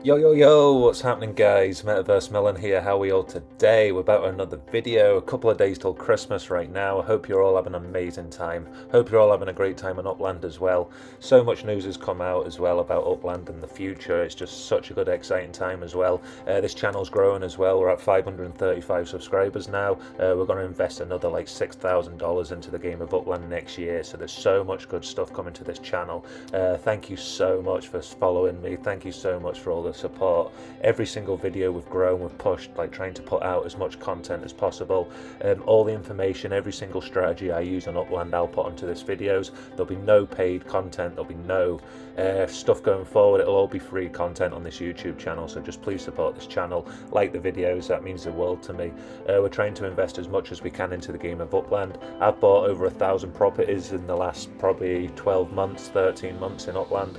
Yo, yo, yo, what's happening, guys? Metaversemillen here. How are we all today? We're about another video. A couple of days till Christmas right now. I hope you're all having an amazing time. Hope you're all having a great time in Upland as well. So much news has come out as well about Upland and the future. It's just such a good, exciting time as well. This channel's growing as well. We're at 535 subscribers now. We're going to invest another like $6,000 into the game of Upland next year. So there's so much good stuff coming to this channel. Thank you so much for following me. Thank you so much for all the support. Every single video we've grown, we've pushed, like trying to put out as much content as possible. All the information, every single strategy I use on Upland, I'll put onto this videos. There'll be no paid content, there'll be no stuff going forward. It'll all be free content on this YouTube channel, so just please support this channel, like the videos, that means the world to me. We're trying to invest as much as we can into the game of Upland. I've bought over 1,000 properties in the last probably 12 months, 13 months in Upland.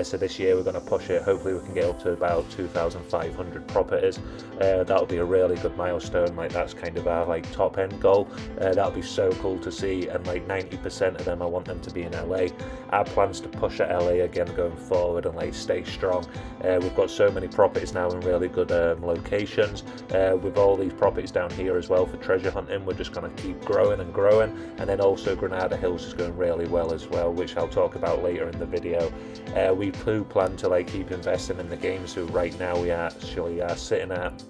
So this year we're going to push it. Hopefully we can get up to about 2,500 properties. That'll be a really good milestone. Like that's kind of our like top end goal. That'll be so cool to see, and like 90% of them I want them to be in LA. Our plans to push at LA again going forward and like stay strong. We've got so many properties now in really good locations. With all these properties down here as well for treasure hunting, we're just going to keep growing and growing. And then also Granada Hills is going really well as well, which I'll talk about later in the video. We do plan to like keep investing in the game, so right now we actually are sitting at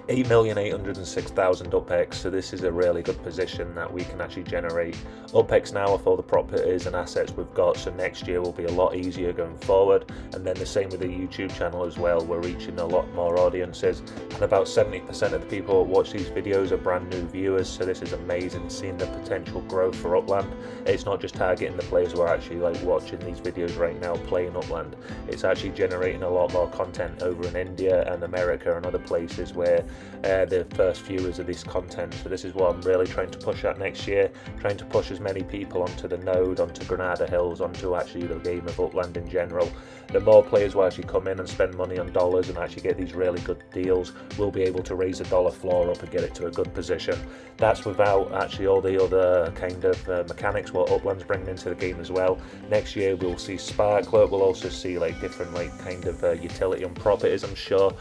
8,806,000 UPEX, so this is a really good position that we can actually generate UPEX now with all the properties and assets we've got, so next year will be a lot easier going forward. And then the same with the YouTube channel as well, we're reaching a lot more audiences, and about 70% of the people that watch these videos are brand new viewers, so this is amazing, seeing the potential growth for Upland. It's not just targeting the players who are actually like watching these videos right now playing Upland, it's actually generating a lot more content over in India and America and other places where the first viewers of this content. So this is what I'm really trying to push at next year, trying to push as many people onto the node, onto Granada Hills, onto actually the game of Upland in general. The more players will actually come in and spend money on dollars and actually get these really good deals, we'll be able to raise the dollar floor up and get it to a good position. That's without actually all the other kind of mechanics what Upland's bringing into the game as well. Next year we'll see Sparkler, we'll also see like different like kind of utility on properties, I'm sure.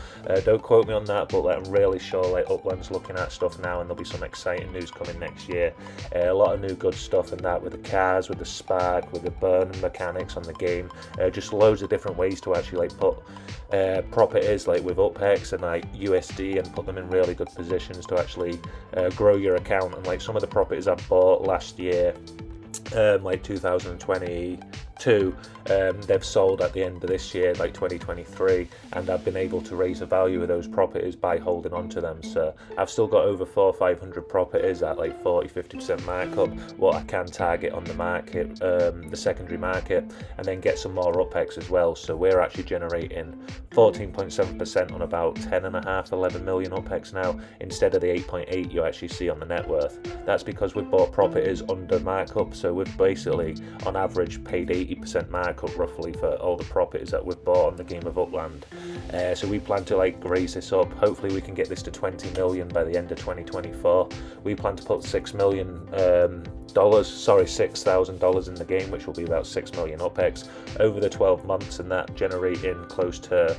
Don't quote me on that, but like, I'm really sure like Upland's looking at stuff now, and there'll be some exciting news coming next year. A lot of new good stuff in that with the cars, with the spark, with the burning mechanics on the game. Just loads of different ways to actually like put properties like with UPEX and like USD and put them in really good positions to actually grow your account. And like some of the properties I bought last year, like 2022, they've sold at the end of this year, like 2023, and I've been able to raise the value of those properties by holding on to them. So I've still got over 400 or 500 properties at like 40-50% markup, what I can target on the market, the secondary market, and then get some more UPEX as well. So we're actually generating 14.7% on about 10.5, 11 million UPEX now, instead of the 8.8 you actually see on the net worth. That's because we've bought properties under markup, so we've basically on average paid 80% markup roughly for all the properties that we've bought on the game of Upland. So we plan to like raise this up. Hopefully we can get this to 20 million by the end of 2024. We plan to put $6,000 in the game, which will be about 6 million UPEX over the 12 months, and that generating close to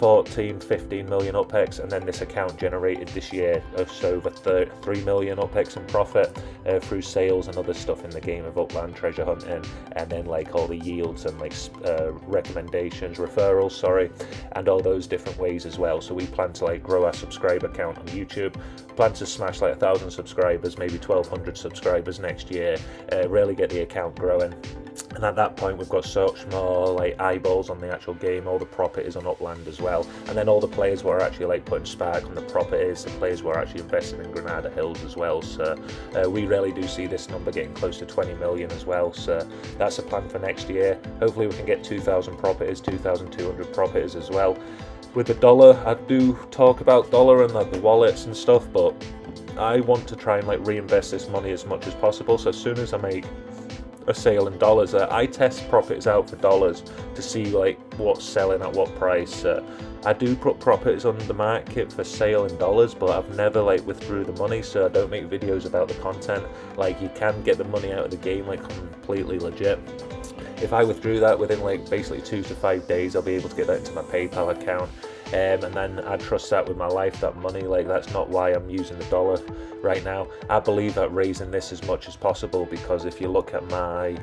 15 million UPEX, and then this account generated this year just over 3 million UPEX in profit through sales and other stuff in the game of Upland, treasure hunting, and then like all the yields and like recommendations, referrals, sorry, and all those different ways as well. So we plan to like grow our subscriber count on YouTube, plan to smash like 1,000 subscribers, maybe 1,200 subscribers next year, really get the account growing. And at that point we've got such more like eyeballs on the actual game, all the properties on Upland as well, and then all the players were actually like putting spark on the properties, the players were actually investing in Granada Hills as well. So we really do see this number getting close to 20 million as well. So that's a plan for next year. Hopefully we can get 2,000 properties, 2,200 properties as well. With the dollar, I do talk about dollar and like the wallets and stuff, but I want to try and like reinvest this money as much as possible. So as soon as I make a sale in dollars, I test properties out for dollars to see like what's selling at what price. I do put properties on the market for sale in dollars, but I've never like withdrew the money, so I don't make videos about the content. Like you can get the money out of the game like completely legit. if I withdrew that within like basically 2 to 5 days, I'll be able to get that into my PayPal account. And then I trust that with my life, that money, like that's not why I'm using the dollar right now. I believe at raising this as much as possible, because if you look at my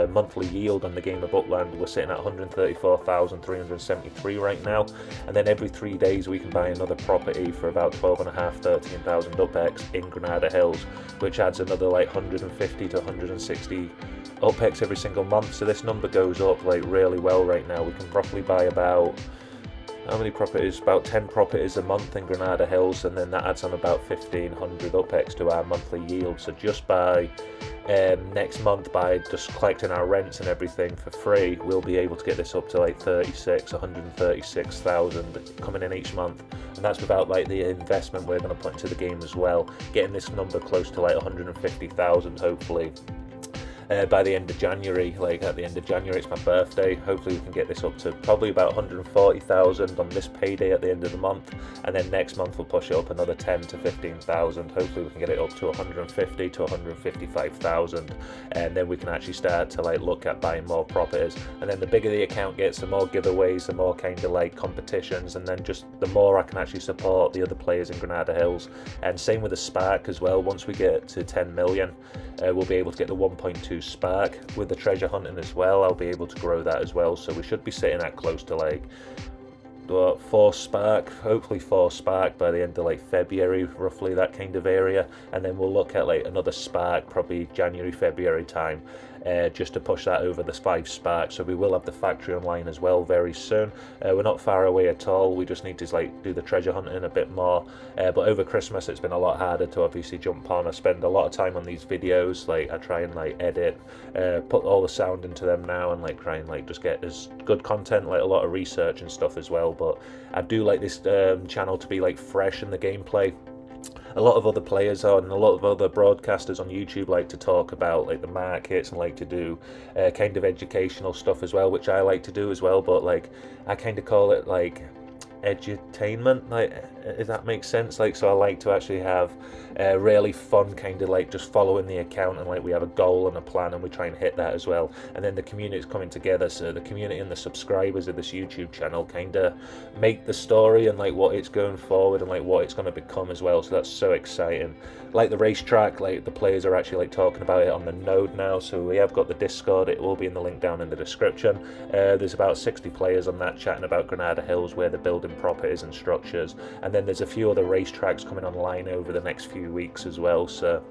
monthly yield on the game of Upland, we're sitting at 134,373 right now, and then every 3 days we can buy another property for about 12,500, 13,000 UPEX in Granada Hills, which adds another like 150 to 160 UPEX every single month. So this number goes up like really well right now. We can roughly buy about, how many properties? About 10 properties a month in Granada Hills, and then that adds on about 1,500 UPEX to our monthly yield. So just by next month, by just collecting our rents and everything for free, we'll be able to get this up to like 136,000 coming in each month. And that's without like the investment we're going to put into the game as well, getting this number close to like 150,000 hopefully. By the end of January, like at the end of January, it's my birthday. Hopefully we can get this up to probably about 140,000 on this payday at the end of the month, and then next month we'll push it up another 10 to 15,000. Hopefully we can get it up to 150 to 155,000, and then we can actually start to like look at buying more properties. And then the bigger the account gets, the more giveaways, the more kind of like competitions, and then just the more I can actually support the other players in Granada Hills. And same with the Spark as well. Once we get to 10 million, we'll be able to get the 1.2 Spark. With the treasure hunting as well, I'll be able to grow that as well. So we should be sitting at close to like 4 Spark, hopefully 4 Spark by the end of like February, roughly that kind of area. And then we'll look at like another Spark probably January, February time, just to push that over the 5 Spark. So we will have the factory online as well very soon. We're not far away at all. We just need to like do the treasure hunting a bit more. But over Christmas it's been a lot harder to obviously jump on. I spend a lot of time on these videos. Like I try and like edit, put all the sound into them now, and like try and like just get as good content, like a lot of research and stuff as well. But I do like this channel to be like fresh in the gameplay. A lot of other players are, and a lot of other broadcasters on YouTube like to talk about like the markets and like to do kind of educational stuff as well, which I like to do as well. But like I kind of call it like edutainment, like if that makes sense. Like, so I like to actually have really fun kind of like just following the account, and like we have a goal and a plan and we try and hit that as well. And then the community is coming together, so the community and the subscribers of this YouTube channel kind of make the story and like what it's going forward and like what it's going to become as well. So that's so exciting. Like the racetrack, like the players are actually like talking about it on the node now. So we have got the Discord, it will be in the link down in the description. There's about 60 players on that chatting about Granada Hills, where they're building properties and structures. And then there's a few other racetracks coming online over the next few weeks as well. So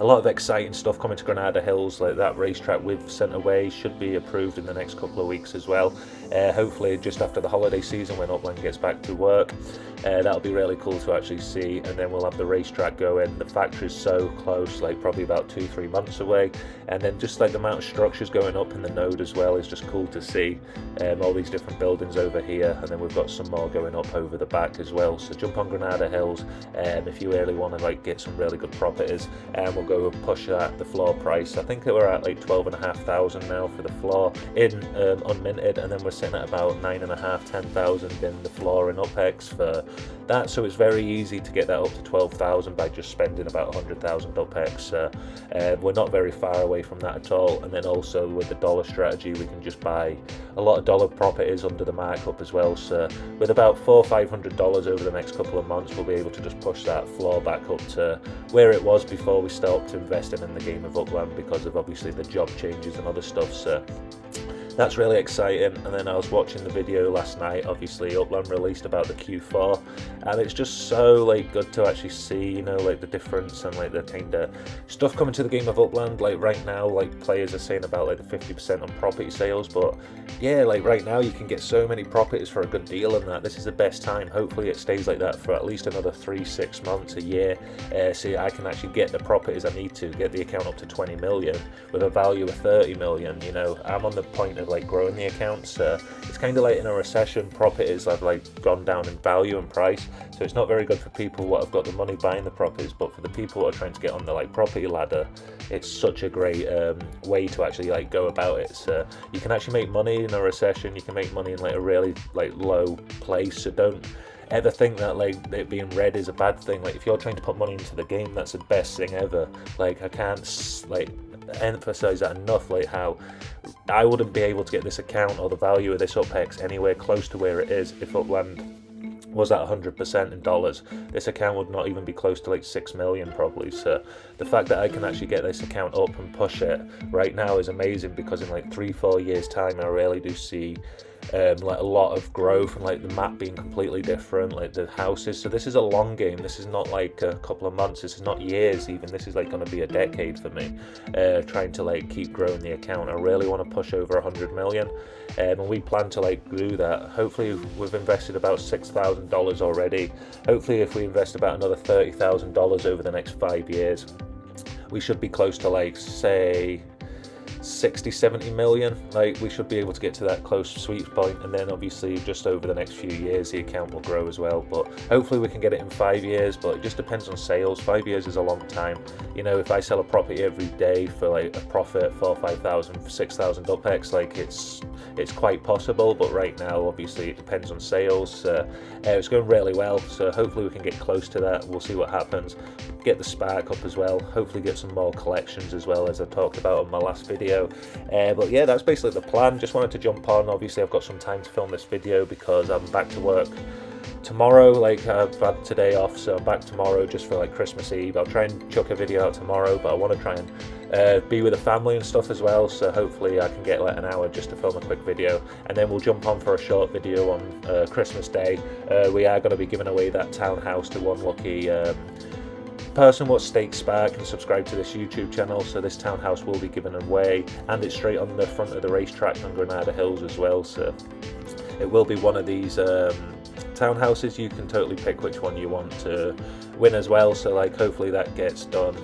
a lot of exciting stuff coming to Granada Hills. Like that racetrack we've sent away should be approved in the next couple of weeks as well. Hopefully just after the holiday season, when Upland gets back to work. That'll be really cool to actually see. And then we'll have the racetrack going. The factory's so close, like probably about 2-3 months away. And then just like the amount of structures going up in the node as well is just cool to see. All these different buildings over here, and then we've got some more going up over the back as well. So jump on Granada Hills if you really want to like get some really good properties, and we'll go and push at the floor price. I think we're at like 12,500 now for the floor in unminted, and then we're sitting at about 9,500, 10,000 in the floor in UPEX for that. So it's very easy to get that up to 12,000 by just spending about 100,000 UPEX. We're not very far away from that at all. And then also with the dollar strategy, we can just buy a lot of dollar properties under the markup as well. So with about $400 or $500 over the next couple of months, we'll be able to just push that floor back up to where it was before we stopped investing in the game of Upland, because of obviously the job changes and other stuff. So that's really exciting. And then I was watching the video last night, obviously Upland released about the Q4, and it's just so like good to actually see, you know, like the difference and like the kind of stuff coming to the game of Upland. Like right now, like players are saying about like the 50% on property sales, but yeah, like right now you can get so many properties for a good deal, and that this is the best time. Hopefully it stays like that for at least another 3-6 months, a year, so I can actually get the properties I need to get the account up to 20 million with a value of 30 million. You know, I'm on the point of like growing the accounts. It's kind of like in a recession, properties have like gone down in value and price, so it's not very good for people what have got the money buying the properties. But for the people who are trying to get on the like property ladder, it's such a great way to actually like go about it. So you can actually make money in a recession, you can make money in like a really like low place. So don't ever think that like it being red is a bad thing. Like if you're trying to put money into the game, that's the best thing ever. Like I can't like emphasize that enough, like how I wouldn't be able to get this account or the value of this UpX anywhere close to where it is if Upland was at 100% in dollars. This account would not even be close to like 6 million probably. So the fact that I can actually get this account up and push it right now is amazing, because in like 3-4 years time I really do see like a lot of growth, and like the map being completely different, like the houses. So this is a long game. This is not like a couple of months, this is not years even, this is like going to be a decade for me, trying to like keep growing the account. I really want to push over 100 million, and we plan to like do that. Hopefully we've invested about $6,000 already. Hopefully if we invest about another $30,000 over the next 5 years, we should be close to like, say, 60-70 million. Like we should be able to get to that close sweet point, and then obviously just over the next few years the account will grow as well. But hopefully we can get it in 5 years, but it just depends on sales. 5 years is a long time. You know, if I sell a property every day for like a profit 4,000-5,000 6,000 UpX, like it's quite possible. But right now obviously it depends on sales. It's going really well, so hopefully we can get close to that. We'll see what happens. Get the spark up as well, hopefully get some more collections as well, as I talked about in my last video. But yeah, that's basically the plan. Just wanted to jump on. Obviously I've got some time to film this video because I'm back to work tomorrow. Like I've had today off, so I'm back tomorrow just for like Christmas Eve. I'll try and chuck a video out tomorrow, but I want to try and be with the family and stuff as well, so hopefully I can get like an hour just to film a quick video, and then we'll jump on for a short video on Christmas Day. We are going to be giving away that townhouse to one lucky person what stakes Spark and subscribe to this YouTube channel. So this townhouse will be given away, and it's straight on the front of the racetrack on Granada Hills as well, so it will be one of these townhouses. You can totally pick which one you want to win as well, so like hopefully that gets done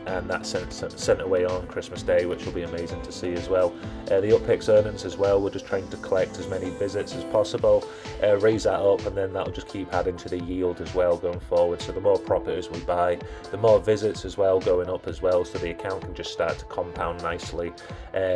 and that's sent away on Christmas Day, which will be amazing to see as well. The UpX earnings as well, we're just trying to collect as many visits as possible, raise that up, and then that'll just keep adding to the yield as well going forward. So the more properties we buy, the more visits as well going up as well, so the account can just start to compound nicely,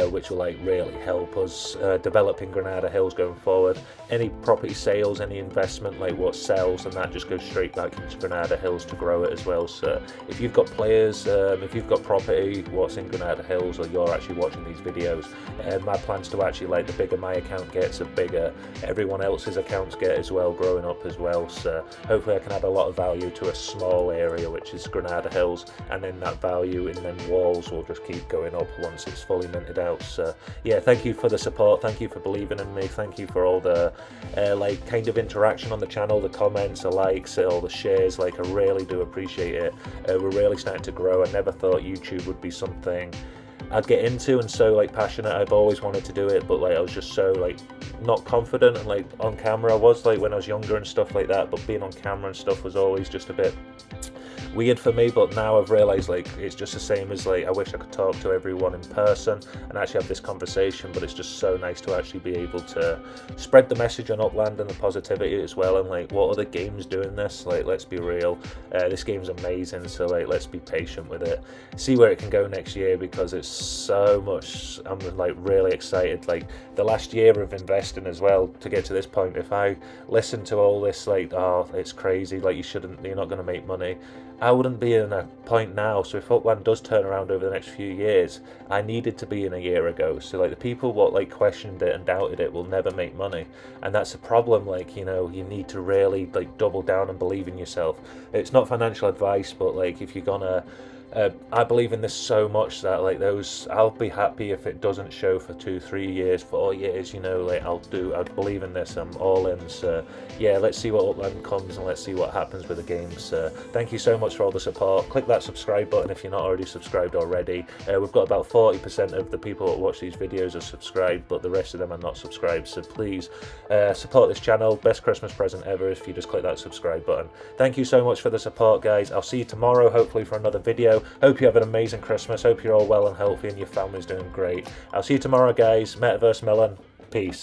which will like really help us developing Granada Hills going forward. Any property sales, any investment, like what sells, and that just goes straight back into Granada Hills to grow it as well. So if you've got players, if you've got property what's in Granada Hills, or you're actually watching these videos, my plan's to actually, like, the bigger my account gets, the bigger everyone else's accounts get as well, growing up as well. So hopefully I can add a lot of value to a small area, which is Granada Hills, and then that value in them walls will just keep going up once it's fully minted out. So yeah, thank you for the support, thank you for believing in me, thank you for all the like kind of interaction on the channel, the comments, the likes, all the shares. Like I really do appreciate it. We're really starting to grow. I never thought YouTube would be something I'd get into and so like passionate. I've always wanted to do it, but like I was just so like not confident, and like on camera I was like when I was younger and stuff like that, but being on camera and stuff was always just a bit weird for me. But now I've realized like it's just the same as like I wish I could talk to everyone in person and actually have this conversation, but it's just so nice to actually be able to spread the message on Upland and the positivity as well. And like, what other games doing this? Like, let's be real, this game's amazing, so like let's be patient with it, see where it can go next year, because it's so much. I'm like really excited. Like the last year of investing as well to get to this point, if I listen to all this like, oh it's crazy, like you're not going to make money, I wouldn't be in a point now. So if Upland does turn around over the next few years, I needed to be in a year ago. So like the people what like questioned it and doubted it will never make money, and that's a problem. Like, you know, you need to really like double down and believe in yourself. It's not financial advice, but like if you're gonna I believe in this so much that like I'll be happy if it doesn't show for 2-3 years, 4 years, you know, like I believe in this, I'm all in. So yeah, let's see what Upland comes and let's see what happens with the games. Thank you so much for all the support. Click that subscribe button if you're not already subscribed already. We've got about 40% of the people that watch these videos are subscribed, but the rest of them are not subscribed, so please support this channel. Best Christmas present ever if you just click that subscribe button. Thank you so much for the support, guys. I'll see you tomorrow hopefully for another video. Hope you have an amazing Christmas. Hope you're all well and healthy and your family's doing great. I'll see you tomorrow, guys. METAVERSEMILLEN. Peace.